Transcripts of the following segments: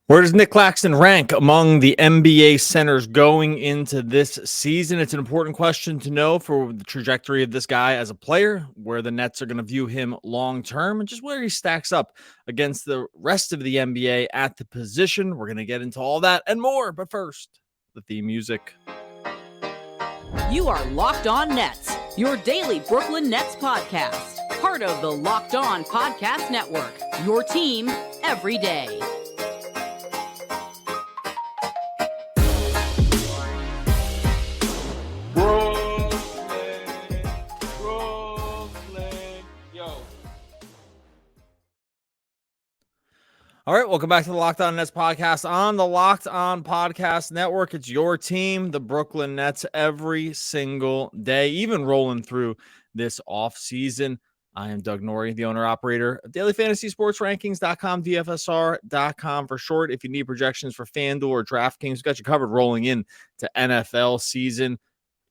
Where does Nic Claxton rank among the NBA centers going into this season? It's an important question to know for the trajectory of this guy as a player, where the Nets are going to view him long term, and just where he stacks up against the rest of the NBA at the position. We're going to get into all that and more. But first, the theme music. You are Locked On Nets, your daily Brooklyn Nets podcast. Part of the Locked On Podcast Network, your team every day. All right, welcome back to the Locked On Nets podcast on the Locked On Podcast Network. It's your team, the Brooklyn Nets, every single day, even rolling through this offseason. I am Doug Norrie, the owner-operator of dailyfantasysportsrankings.com, DFSR.com for short. If you need projections for FanDuel or DraftKings, we've got you covered rolling in to NFL season.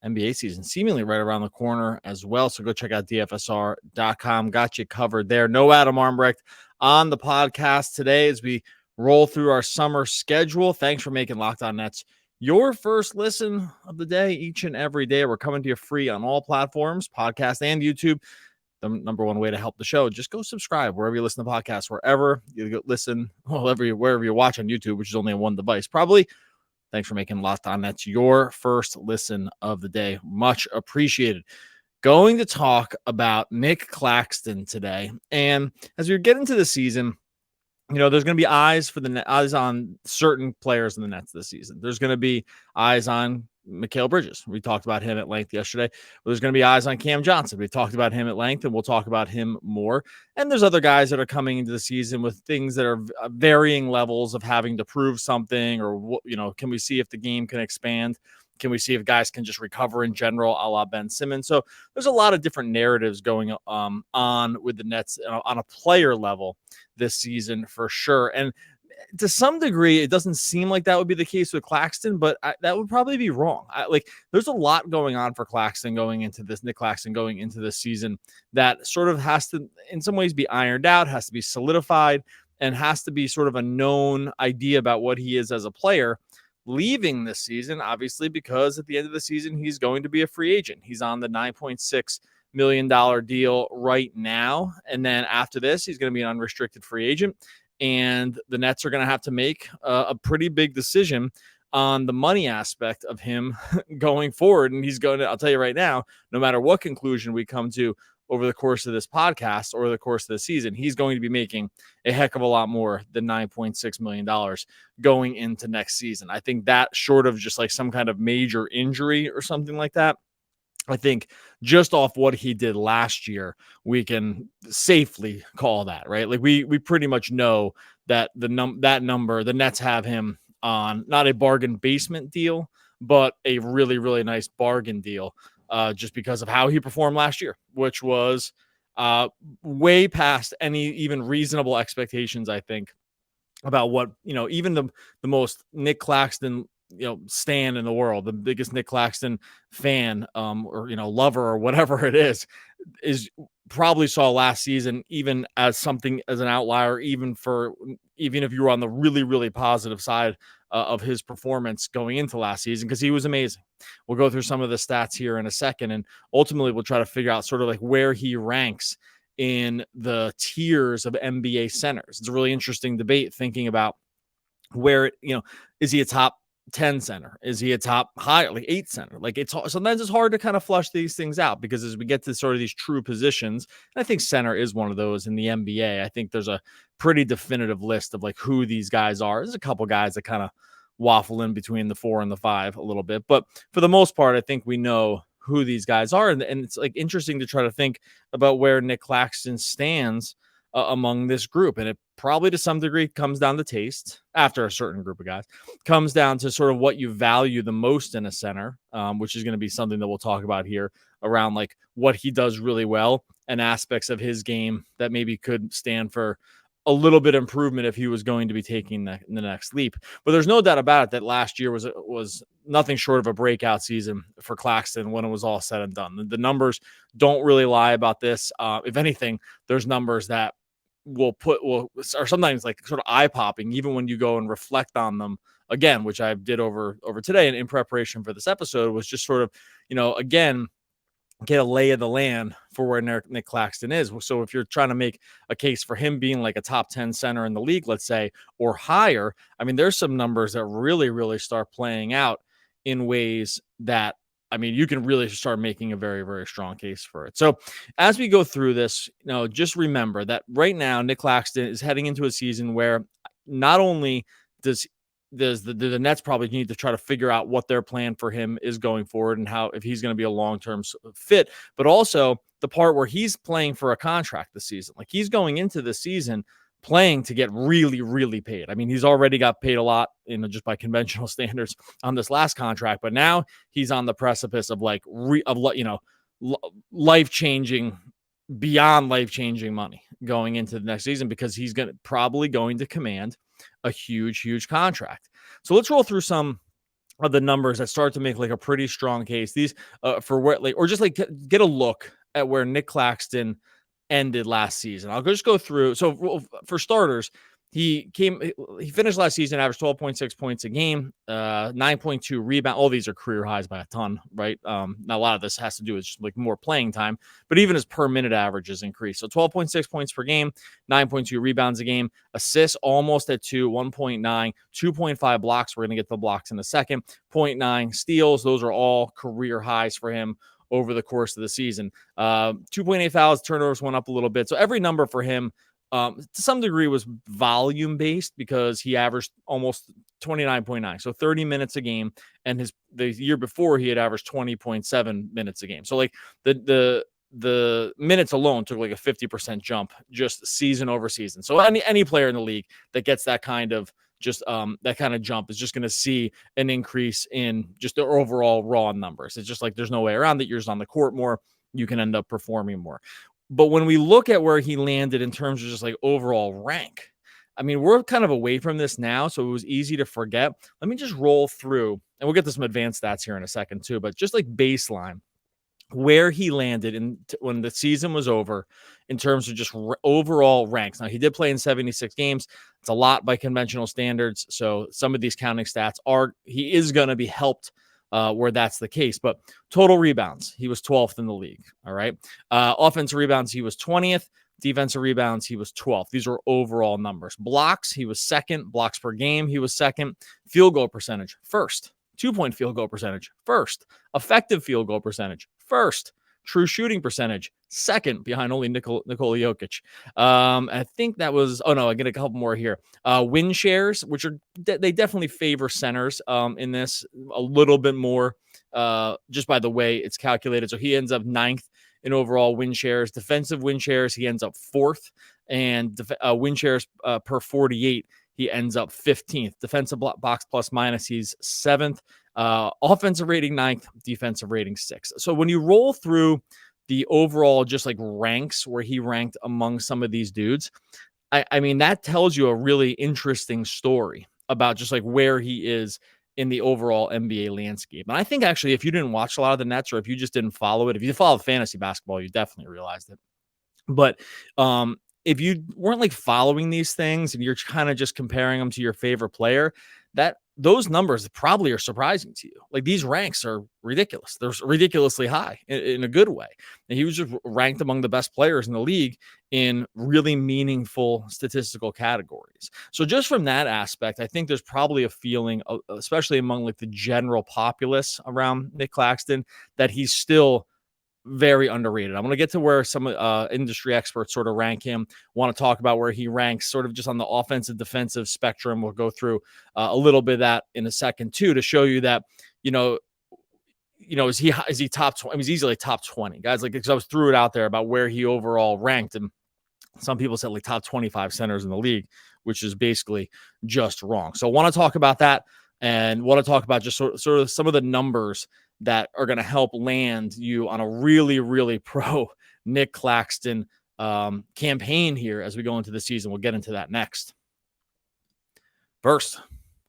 NBA season seemingly right around the corner as well. So go check out DFSR.com. Got you covered there. No Adam Armbrecht on the podcast today as we roll through our summer schedule. Thanks for making Locked On Nets your first listen of the day each and every day. We're coming to you free on all platforms, podcast and YouTube. The number one way to help the show, just go subscribe wherever you listen to podcasts, wherever you listen, wherever you watch on YouTube, which is only on one device, probably. Thanks for making Locked On Nets your first listen of the day. Much appreciated. Going to talk about Nic Claxton today. And as we get into the season, you know, there's going to be eyes on certain players in the Nets this season. There's going to be eyes on Mikal Bridges. We talked about him at length yesterday. There's going to be eyes on Cam Johnson. We talked about him at length, and we'll talk about him more. And there's other guys that are coming into the season with things that are varying levels of having to prove something, or, you know, can we see if the game can expand? Can we see if guys can just recover in general, a la Ben Simmons? So there's a lot of different narratives going on with the Nets on a player level this season for sure. And to some degree, it doesn't seem like that would be the case with Claxton, but that would probably be wrong. There's a lot going on for Claxton going into this, Nic Claxton going into this season that sort of has to, in some ways, be ironed out, has to be solidified, and has to be sort of a known idea about what he is as a player leaving this season, obviously, because at the end of the season, he's going to be a free agent. He's on the $9.6 million deal right now. And then after this, he's going to be an unrestricted free agent. And the Nets are going to have to make a pretty big decision on the money aspect of him going forward. And he's going to, I'll tell you right now, no matter what conclusion we come to over the course of this podcast or the course of the season, he's going to be making a heck of a lot more than $9.6 million going into next season. I think that, short of just like some kind of major injury or something like that, I think just off what he did last year, we can safely call that, right? Like we pretty much know that that number, the Nets have him on not a bargain basement deal, but a really, really nice bargain deal, just because of how he performed last year, which was way past any even reasonable expectations, I think, about what, you know, even the most Nic Claxton, you know, stan in the world, the biggest Nic Claxton fan, or, you know, lover or whatever it is probably saw last season, even as something, as an outlier, even if you were on the really, really positive side of his performance going into last season, because he was amazing. We'll go through some of the stats here in a second, and ultimately we'll try to figure out sort of like where he ranks in the tiers of NBA centers. It's a really interesting debate thinking about where, you know, is he a top 10 center? Is he a top high, like 8 center? Like, sometimes it's hard to kind of flush these things out, because as we get to sort of these true positions, and I think center is one of those in the NBA. I think there's a pretty definitive list of like who these guys are. There's a couple guys that kind of waffle in between the 4 and the 5 a little bit, but for the most part, I think we know who these guys are. And it's like interesting to try to think about where Nic Claxton stands among this group. And it probably to some degree comes down to taste after a certain group of guys, comes down to sort of what you value the most in a center, which is going to be something that we'll talk about here around like what he does really well and aspects of his game that maybe could stand for a little bit improvement if he was going to be taking the next leap. But there's no doubt about it that last year was nothing short of a breakout season for Claxton when it was all said and done. The numbers don't really lie about this. If anything, there's numbers that or sometimes like sort of eye popping, even when you go and reflect on them again, which I did over today and in preparation for this episode, was just sort of, again, get a lay of the land for where Nic Claxton is. So if you're trying to make a case for him being like a top 10 center in the league, let's say, or higher, I mean, there's some numbers that really, really start playing out in ways that, I mean, you can really start making a very, very strong case for it. So as we go through this, just remember that right now, Nic Claxton is heading into a season where not only does the Nets probably need to try to figure out what their plan for him is going forward and how, if he's going to be a long-term fit, but also the part where he's playing for a contract this season. Like, he's going into the season playing to get really, really paid. I mean, he's already got paid a lot, just by conventional standards on this last contract, but now he's on the precipice of life-changing, beyond life-changing money going into the next season, because he's probably going to command a huge, huge contract. So let's roll through some of the numbers that start to make like a pretty strong case. These for where, like, or just like get a look at where Nic Claxton ended last season. I'll just go through. So for starters, he finished last season, averaged 12.6 points a game, 9.2 rebound. All these are career highs by a ton, right? Now a lot of this has to do with just like more playing time, but even his per minute averages increased. So 12.6 points per game, 9.2 rebounds a game, assists almost at 2, 1.9, 2.5 blocks. We're going to get the blocks in a second. 0.9 steals. Those are all career highs for him over the course of the season. 2.8 fouls, turnovers went up a little bit. So every number for him, to some degree, was volume based, because he averaged almost 29.9, so 30 minutes a game, and the year before he had averaged 20.7 minutes a game. So like the minutes alone took like a 50% jump just season over season. So any player in the league that gets that kind of jump is just going to see an increase in just their overall raw numbers. It's just like there's no way around it. You're just on the court more, you can end up performing more. But when we look at where he landed in terms of just like overall rank, I mean, we're kind of away from this now, so it was easy to forget. Let me just roll through, and we'll get to some advanced stats here in a second too, but just like baseline, where he landed when the season was over in terms of just overall ranks. Now, he did play in 76 games. It's a lot by conventional standards, so some of these counting stats he is going to be helped where that's the case. But total rebounds, he was 12th in the league. All right. Offensive rebounds, he was 20th. Defensive rebounds, he was 12th. These are overall numbers. Blocks, he was second. Blocks per game, he was second. Field goal percentage, first. 2-point field goal percentage, first. Effective field goal percentage, first. True shooting percentage, second, behind only Nikola Jokic. I think that was, I get a couple more here. Win shares, which they definitely favor centers in this a little bit more, just by the way it's calculated. So he ends up 9th in overall win shares. Defensive win shares, he ends up 4th. And win shares per 48, he ends up 15th. Defensive box plus minus, he's 7th. Offensive rating 9th, defensive rating 6th. So when you roll through the overall just like ranks where he ranked among some of these dudes, I mean, that tells you a really interesting story about just like where he is in the overall NBA landscape. And I think actually, if you didn't watch a lot of the Nets, or if you just didn't follow it, if you follow fantasy basketball, you definitely realized it. But if you weren't like following these things and you're kind of just comparing them to your favorite player, those numbers probably are surprising to you. Like, these ranks are ridiculous. They're ridiculously high in a good way. And he was just ranked among the best players in the league in really meaningful statistical categories. So just from that aspect, I think there's probably a feeling, especially among like the general populace around Nic Claxton, that he's still very underrated. I'm going to get to where some industry experts sort of rank him. Want to talk about where he ranks sort of just on the offensive defensive spectrum. We'll go through a little bit of that in a second too, to show you that, is he top 20? I mean, he's easily top 20 guys. Like, because I was threw it out there about where he overall ranked, and some people said like top 25 centers in the league, which is basically just wrong. So I want to talk about that, and want to talk about just sort of some of the numbers that are going to help land you on a really, really pro Nic Claxton campaign here as we go into the season. We'll get into that next. First,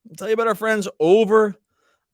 I'll tell you about our friends over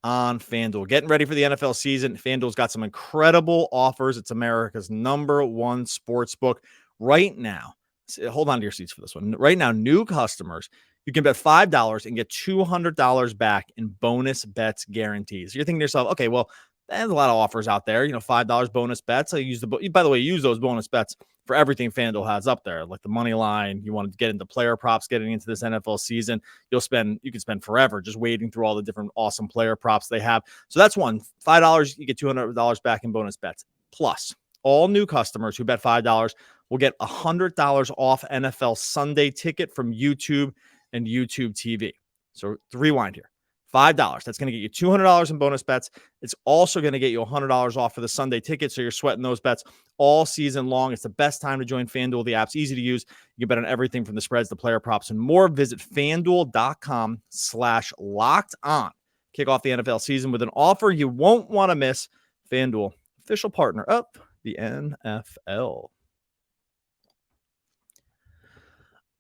on FanDuel. Getting ready for the NFL season. FanDuel's got some incredible offers. It's America's #1 sports book right now. hold on to your seats for this one. Right now, new customers, you can bet $5 and get $200 back in bonus bets guarantees. You're thinking to yourself, okay, well, there's a lot of offers out there. $5 bonus bets. By the way, use those bonus bets for everything FanDuel has up there, like the money line. You want to get into player props getting into this NFL season. You can spend forever just wading through all the different awesome player props they have. So that's one. $5, you get $200 back in bonus bets. Plus, all new customers who bet $5 will get $100 off NFL Sunday ticket from YouTube and YouTube TV. So to rewind here. $5. That's going to get you $200 in bonus bets. It's also going to get you $100 off for the Sunday ticket. So you're sweating those bets all season long. It's the best time to join FanDuel. The app's easy to use. You can bet on everything from the spreads to player props and more. Visit FanDuel.com/locked on. Kick off the NFL season with an offer you won't want to miss. FanDuel, official partner of the NFL.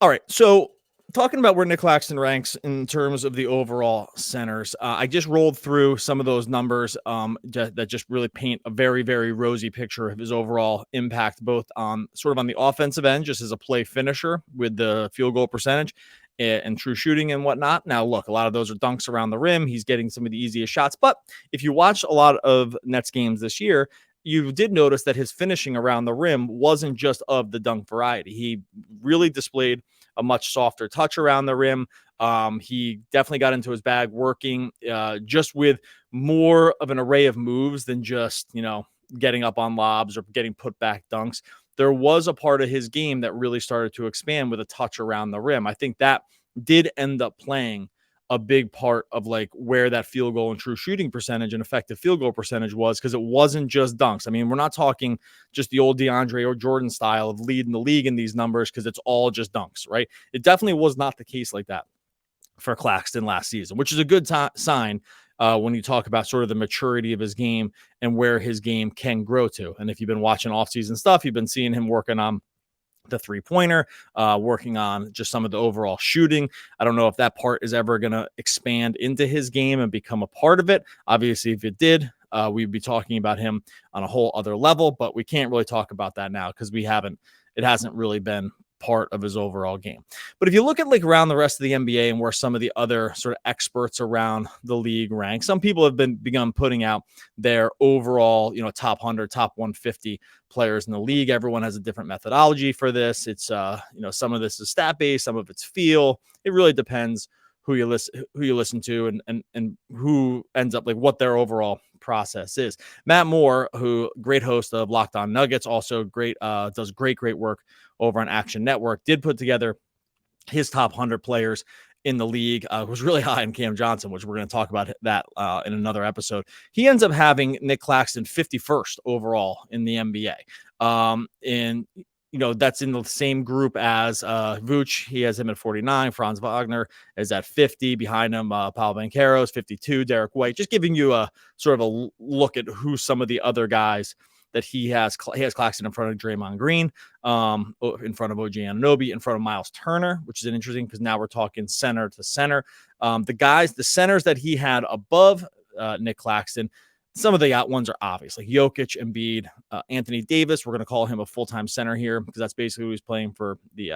All right. So talking about where Nic Claxton ranks in terms of the overall centers, I just rolled through some of those numbers that just really paint a very, very rosy picture of his overall impact, both on sort of on the offensive end, just as a play finisher with the field goal percentage and true shooting and whatnot. Now, look, a lot of those are dunks around the rim. He's getting some of the easiest shots. But if you watch a lot of Nets games this year, you did notice that his finishing around the rim wasn't just of the dunk variety. He really displayed a much softer touch around the rim. He definitely got into his bag working just with more of an array of moves than just, getting up on lobs or getting put back dunks. There was a part of his game that really started to expand with a touch around the rim. I think that did end up playing a big part of like where that field goal and true shooting percentage and effective field goal percentage was, because it wasn't just dunks. I mean, we're not talking just the old DeAndre or Jordan style of leading the league in these numbers because it's all just dunks, right? It definitely was not the case like that for Claxton last season, which is a good sign when you talk about sort of the maturity of his game and where his game can grow to. And if you've been watching offseason stuff, you've been seeing him working on the three-pointer, working on just some of the overall shooting. I don't know if that part is ever going to expand into his game and become a part of it. Obviously, if it did, we'd be talking about him on a whole other level, but we can't really talk about that now because it hasn't really been part of his overall game. But if you look at like around the rest of the NBA and where some of the other sort of experts around the league rank, some people have begun putting out their overall, top 100, top 150 players in the league. Everyone has a different methodology for this. It's, some of this is stat based, some of it's feel. It really depends who you listen to and who ends up like what their overall process is. Matt Moore, who great host of Locked On Nuggets, also great, does great work over on Action Network, did put together his top 100 players in the league. Was really high in Cam Johnson, which we're going to talk about that in another episode. He ends up having Nic Claxton 51st overall in the NBA. That's in the same group as Vooch. He has him at 49. Franz Wagner is at 50. Behind him, Paolo Banchero's 52. Derek White. Just giving you a sort of a look at who some of the other guys that he has. He has Claxton in front of Draymond Green, in front of OG Anunoby, in front of Miles Turner, which is interesting because now we're talking center to center. The centers that he had above Nic Claxton, some of the ones are obvious, like Jokic, Embiid, Anthony Davis. We're going to call him a full-time center here because that's basically who he's playing for the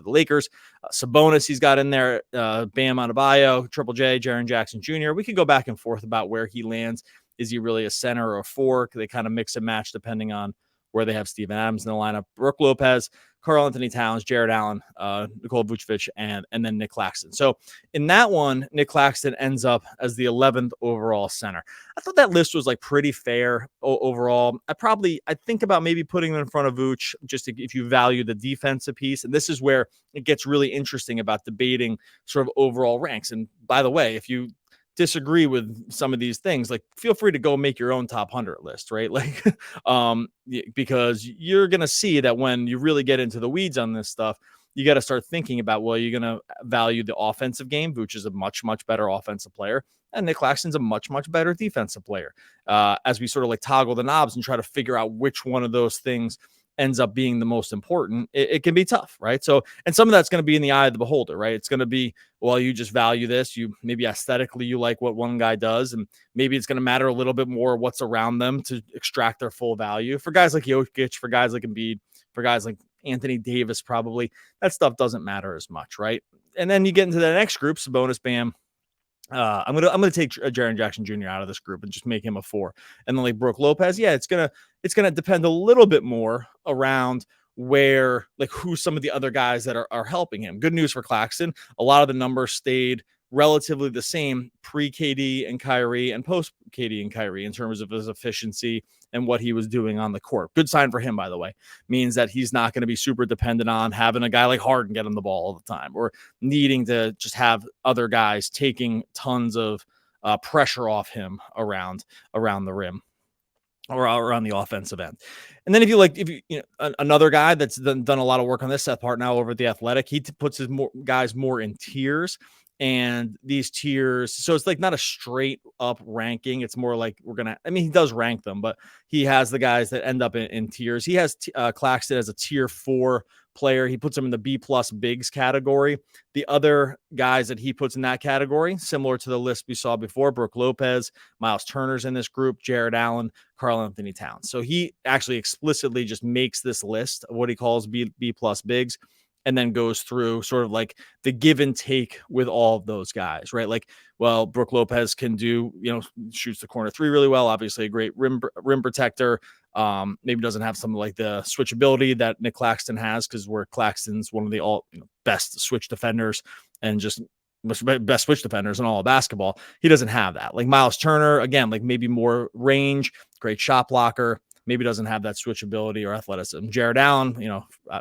Lakers. Sabonis he's got in there, Bam Adebayo, Triple J, Jaren Jackson Jr. We could go back and forth about where he lands. Is he really a center or a four? They kind of mix and match depending on where they have Steven Adams in the lineup. Brooke Lopez, Karl Anthony Towns, Jared Allen, Nikola Vucevic, and then Nic Claxton. So in that one, Nic Claxton ends up as the 11th overall center. I thought that list was like pretty fair overall. I think about maybe putting him in front of Vooch if you value the defensive piece. And this is where it gets really interesting about debating sort of overall ranks. And by the way, if you disagree with some of these things, like feel free to go make your own top 100 list, right? Like, because you're going to see that when you really get into the weeds on this stuff, you got to start thinking about, well, you're going to value the offensive game, which is a much, much better offensive player. And Nic Claxton's a much, much better defensive player. As we sort of like toggle the knobs and try to figure out which one of those things ends up being the most important, it can be tough, right? So, and some of that's going to be in the eye of the beholder, right? It's going to be, well, you just value this. You maybe aesthetically, you like what one guy does, and maybe it's going to matter a little bit more what's around them to extract their full value. For guys like Jokic, for guys like Embiid, for guys like Anthony Davis, probably. That stuff doesn't matter as much, right? And then you get into the next group, Sabonis, Bam. I'm gonna take Jaren Jackson Jr. out of this group and just make him a 4. And then like Brook Lopez, yeah, it's gonna depend a little bit more around where, like, who some of the other guys that are helping him. Good news for Claxton. A lot of the numbers stayed relatively the same pre-KD and Kyrie and post-KD and Kyrie in terms of his efficiency and what he was doing on the court. Good sign for him, by the way. Means that he's not going to be super dependent on having a guy like Harden get him the ball all the time, or needing to just have other guys taking tons of pressure off him around the rim or around the offensive end. And then if you another guy that's done a lot of work on this, Seth Partnow over at The Athletic, he puts his guys more in tiers. And these tiers, so it's like not a straight up ranking. It's more like he does rank them, but he has the guys that end up in tiers. He has Claxton as a tier 4 player. He puts him in the B+ bigs category. The other guys that he puts in that category, similar to the list we saw before, Brook Lopez, Miles Turner's in this group, Jared Allen, Karl Anthony Towns. So he actually explicitly just makes this list of what he calls B+ bigs, and then goes through sort of like the give and take with all of those guys, right? Like, well, Brook Lopez can do, shoots the corner 3 really well. Obviously a great rim protector. Maybe doesn't have some like the switchability that Nic Claxton has, because where Claxton's one of the best switch defenders and just best switch defenders in all of basketball. He doesn't have that. Like Miles Turner, again, like maybe more range, great shot blocker, maybe doesn't have that switchability or athleticism. Jared Allen,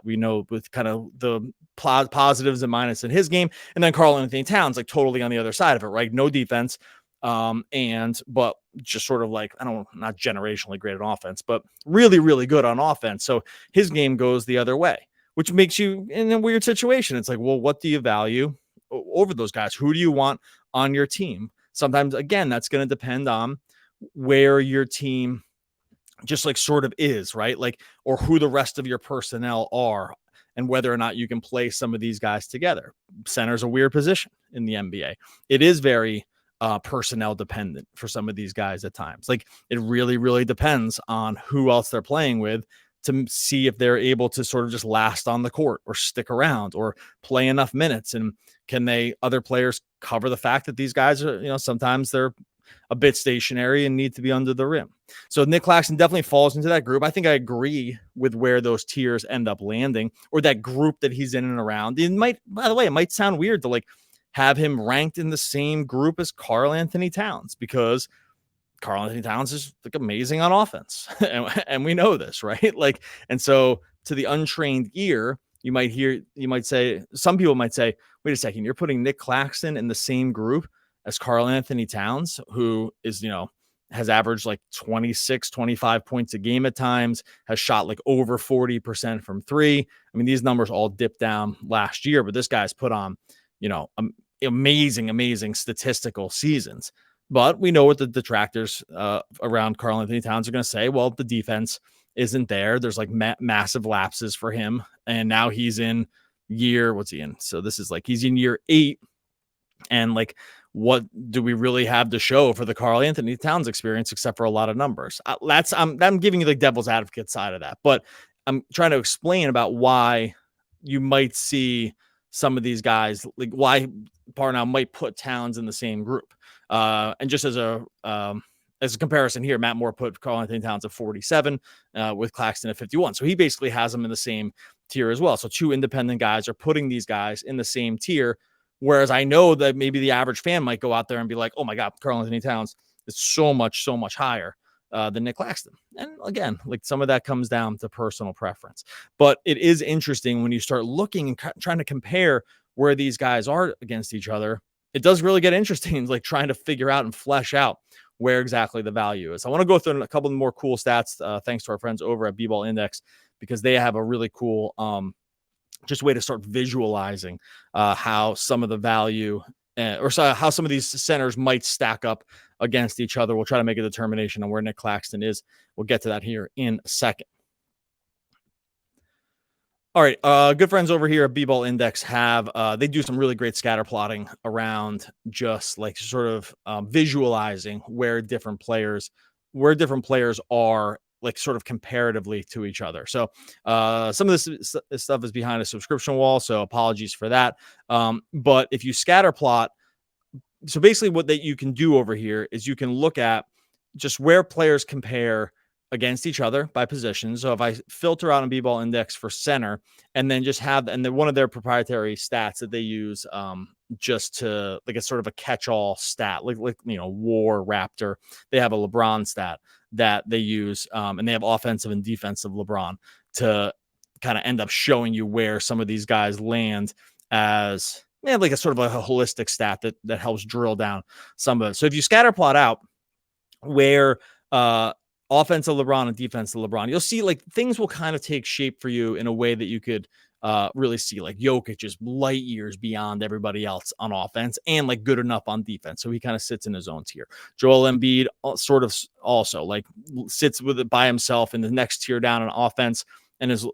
we know with kind of the positives and minuses in his game. And then Karl Anthony Towns, like totally on the other side of it, right? No defense. But just sort of like, not generationally great on offense, but really, really good on offense. So his game goes the other way, which makes you in a weird situation. It's like, well, what do you value over those guys? Who do you want on your team? Sometimes, again, that's going to depend on where your team just like sort of is, right? Like, or who the rest of your personnel are and whether or not you can play some of these guys together. Center's a weird position in the NBA. It is very personnel dependent for some of these guys at times. Like, it really, really depends on who else they're playing with to see if they're able to sort of just last on the court or stick around or play enough minutes. And can other players cover the fact that these guys are, sometimes they're a bit stationary and need to be under the rim. So Nic Claxton definitely falls into that group. I think I agree with where those tiers end up landing, or that group that he's in and around. It might, by the way, it might sound weird to like have him ranked in the same group as Karl Anthony Towns, because Karl Anthony Towns is like amazing on offense. and we know this, right? Like, and so to the untrained ear, some people might say, wait a second, you're putting Nic Claxton in the same group as Karl Anthony Towns, who is, has averaged like 26, 25 points a game at times, has shot like over 40% from 3. I mean, these numbers all dipped down last year, but this guy's put on, amazing statistical seasons. But we know what the detractors around Karl Anthony Towns are going to say. Well, the defense isn't there. There's like massive lapses for him. And now he's in what's he in? So this is like, he's in year 8. And like, what do we really have to show for the Karl Anthony Towns experience except for a lot of numbers? I'm giving you the devil's advocate side of that, but I'm trying to explain about why you might see some of these guys, like why Partnow might put Towns in the same group. And just as a comparison here, Matt Moore put Karl Anthony Towns at 47 with Claxton at 51. So he basically has them in the same tier as well. So 2 independent guys are putting these guys in the same tier. Whereas I know that maybe the average fan might go out there and be like, oh my God, Karl Anthony Towns is so much higher than Nic Claxton. And again, like some of that comes down to personal preference. But it is interesting when you start looking and trying to compare where these guys are against each other. It does really get interesting, like trying to figure out and flesh out where exactly the value is. I want to go through a couple more cool stats, thanks to our friends over at B-Ball Index, because they have a really cool just way to start visualizing how some of the value how some of these centers might stack up against each other. We'll try to make a determination on where Nic Claxton is. We'll get to that here in a second. All right. Good friends over here at B-Ball Index they do some really great scatter plotting around just like sort of visualizing where different players are like sort of comparatively to each other. So some of this stuff is behind a subscription wall, so apologies for that. But if you scatter plot, so basically what that you can do over here is you can look at just where players compare against each other by position. So if I filter out a B-ball index for center and then just have, and then one of their proprietary stats that they use just to, like, it's sort of a catch-all stat, like War Raptor, they have a LeBron stat that they use, and they have offensive and defensive LeBron to kind of end up showing you where some of these guys land as like a sort of a holistic stat that helps drill down some of it. So if you scatter plot out where offensive LeBron and defensive LeBron, you'll see like things will kind of take shape for you in a way that you could really see, like Jokic is light years beyond everybody else on offense and like good enough on defense. So he kind of sits in his own tier. Joel Embiid sort of also like sits with it by himself in the next tier down on offense and is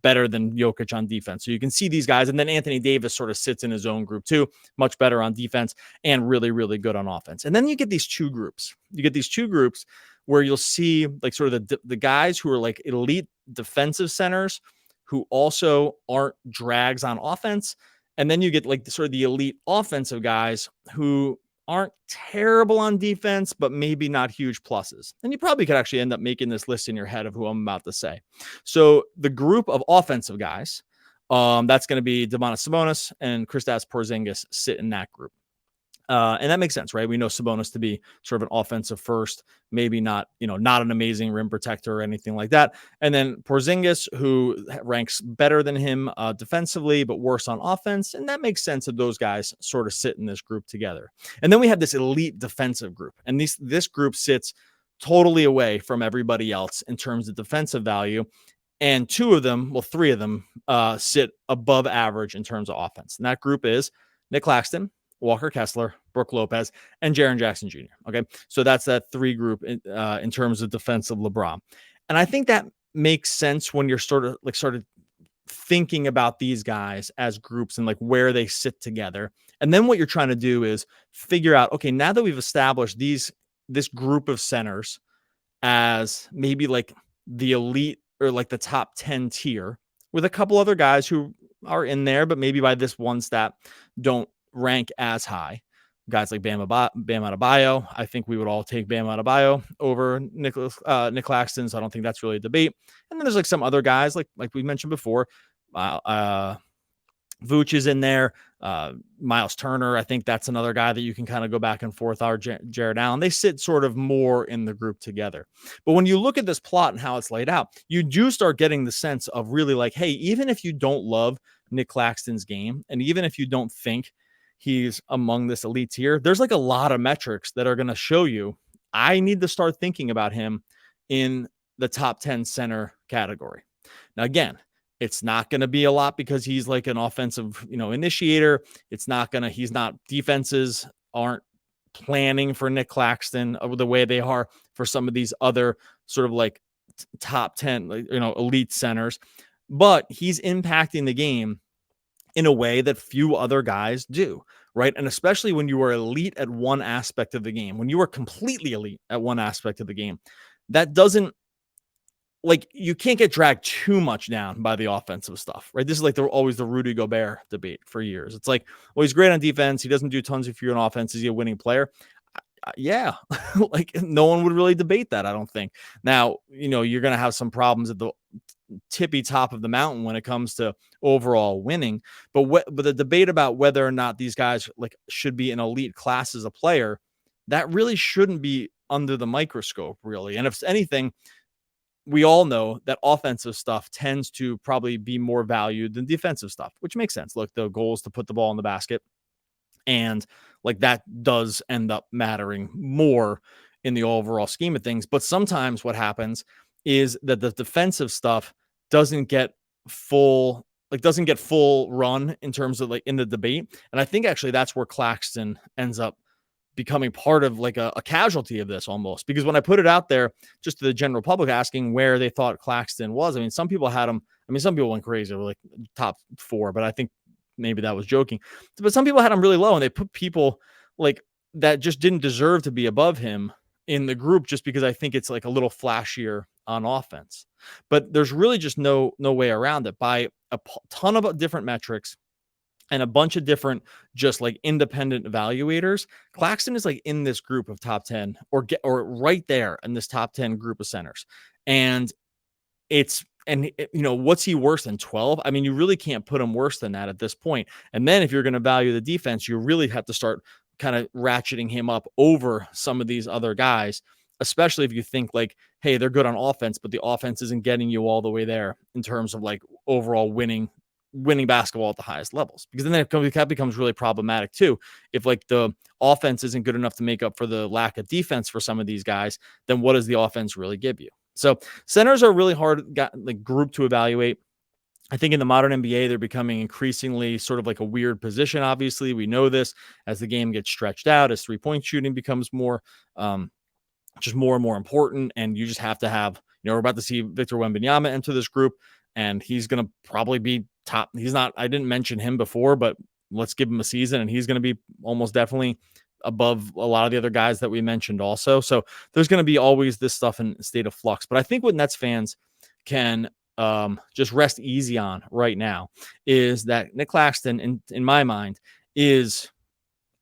better than Jokic on defense. So you can see these guys. And then Anthony Davis sort of sits in his own group too, much better on defense and really, really good on offense. And then you get these two groups. You get these two groups where you'll see like sort of the guys who are like elite defensive centers who also aren't drags on offense. And then you get like sort of the elite offensive guys who aren't terrible on defense, but maybe not huge pluses. And you probably could actually end up making this list in your head of who I'm about to say. So the group of offensive guys, that's going to be Domantas Sabonis and Kristaps Porzingis sit in that group. And that makes sense, right? We know Sabonis to be sort of an offensive first, maybe not, not an amazing rim protector or anything like that. And then Porzingis, who ranks better than him defensively, but worse on offense. And that makes sense that those guys sort of sit in this group together. And then we have this elite defensive group. And this group sits totally away from everybody else in terms of defensive value. And three of them sit above average in terms of offense. And that group is Nic Claxton, Walker Kessler, Brook Lopez, and Jaren Jackson Jr. Okay. So that's that three group in terms of defensive LeBron. And I think that makes sense when you're sort of thinking about these guys as groups and like where they sit together. And then what you're trying to do is figure out, okay, now that we've established this group of centers as maybe like the elite or like the top 10 tier with a couple other guys who are in there, but maybe by this one stat don't rank as high. Guys like Bam Adebayo. I think we would all take Bam Adebayo over Nic Claxton. So I don't think that's really a debate. And then there's like some other guys like we mentioned before. Vooch is in there. Miles Turner. I think that's another guy that you can kind of go back and forth. Jared Allen. They sit sort of more in the group together. But when you look at this plot and how it's laid out, you do start getting the sense of really like, hey, even if you don't love Nic Claxton's game, and even if you don't think he's among this elite tier, there's like a lot of metrics that are going to show you I need to start thinking about him in the top 10 center category. Now, again, it's not going to be a lot because he's like an offensive, initiator. He's not defenses aren't planning for Nic Claxton the way they are for some of these other sort of like top 10, elite centers, but he's impacting the game in a way that few other guys do, right? And especially when you are elite at one aspect of the game, when you are completely elite at one aspect of the game, that doesn't, like, you can't get dragged too much down by the offensive stuff, right? This is like always the Rudy Gobert debate for years. It's like, well, he's great on defense. He doesn't do tons for you on offense. Is he a winning player? Yeah, like no one would really debate that, I don't think. Now, you're going to have some problems at the tippy top of the mountain when it comes to overall winning, but the debate about whether or not these guys like should be an elite class as a player, that really shouldn't be under the microscope, really. And if anything, we all know that offensive stuff tends to probably be more valued than defensive stuff, which makes sense. Look, the goal is to put the ball in the basket. And like that does end up mattering more in the overall scheme of things. But sometimes what happens is that the defensive stuff doesn't get full run in terms of like in the debate. And I think actually that's where Claxton ends up becoming part of like a casualty of this almost, because when I put it out there just to the general public asking where they thought Claxton was, I mean, some people had him. I mean, some people went crazy, were like top 4, but I think maybe that was joking, but some people had him really low and they put people like that just didn't deserve to be above him in the group just because I think it's like a little flashier on offense. But there's really just no way around it. By a ton of different metrics and a bunch of different just like independent evaluators, Claxton is like in this group of top 10 or right there in this top 10 group of centers. And what's he worse than 12? I mean, you really can't put him worse than that at this point. And then if you're going to value the defense, you really have to start kind of ratcheting him up over some of these other guys, especially if you think like, hey, they're good on offense, but the offense isn't getting you all the way there in terms of like overall winning basketball at the highest levels, because then that becomes really problematic too. If like the offense isn't good enough to make up for the lack of defense for some of these guys, then what does the offense really give you? So centers are really hard group to evaluate. I think in the modern NBA, they're becoming increasingly sort of like a weird position. Obviously, we know this as the game gets stretched out, as 3-point shooting becomes more, just more and more important. And you just have to have, we're about to see Victor Wembanyama enter this group, and he's going to probably be top. He's not, I didn't mention him before, but let's give him a season, and he's going to be almost definitely above a lot of the other guys that we mentioned also. So there's going to be always this stuff in state of flux. But I think what Nets fans can just rest easy on right now is that Nic Claxton, in my mind, is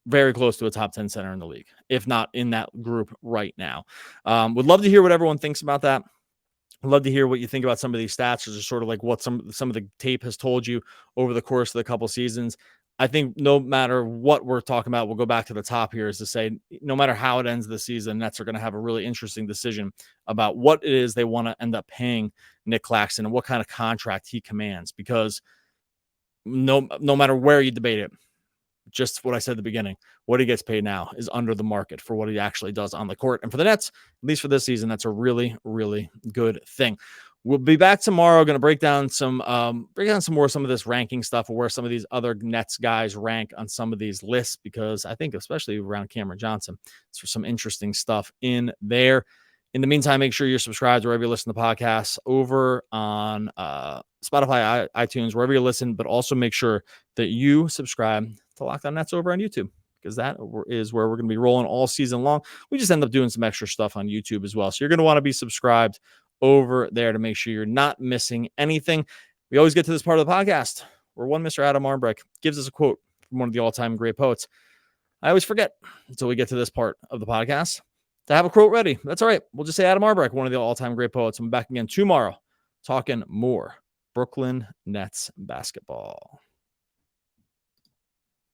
very close to a top 10 center in the league, if not in that group right now. Would love to hear what everyone thinks about that. I'd love to hear what you think about some of these stats, or just sort of like what some of the tape has told you over the course of the couple seasons. I think no matter what we're talking about, we'll go back to the top here, is to say, no matter how it ends the season, Nets are going to have a really interesting decision about what it is they want to end up paying Nic Claxton and what kind of contract he commands, because no matter where you debate it, just what I said at the beginning, what he gets paid now is under the market for what he actually does on the court. And for the Nets, at least for this season, that's a really, really good thing. We'll be back tomorrow. Going to break down some more of this ranking stuff, or where some of these other Nets guys rank on some of these lists, because I think especially around Cameron Johnson, there's some interesting stuff in there. In the meantime, make sure you're subscribed wherever you listen to podcasts, over on Spotify, iTunes, wherever you listen, but also make sure that you subscribe to Locked On Nets over on YouTube, because that is where we're going to be rolling all season long. We just end up doing some extra stuff on YouTube as well. So you're going to want to be subscribed over there to make sure you're not missing anything. We always get to this part of the podcast where one Mr. Adam Armbrecht gives us a quote from one of the all-time great poets. I always forget until we get to this part of the podcast to have a quote ready. That's all right. We'll just say Adam Armbrecht, one of the all-time great poets. I'm back again tomorrow talking more Brooklyn Nets basketball.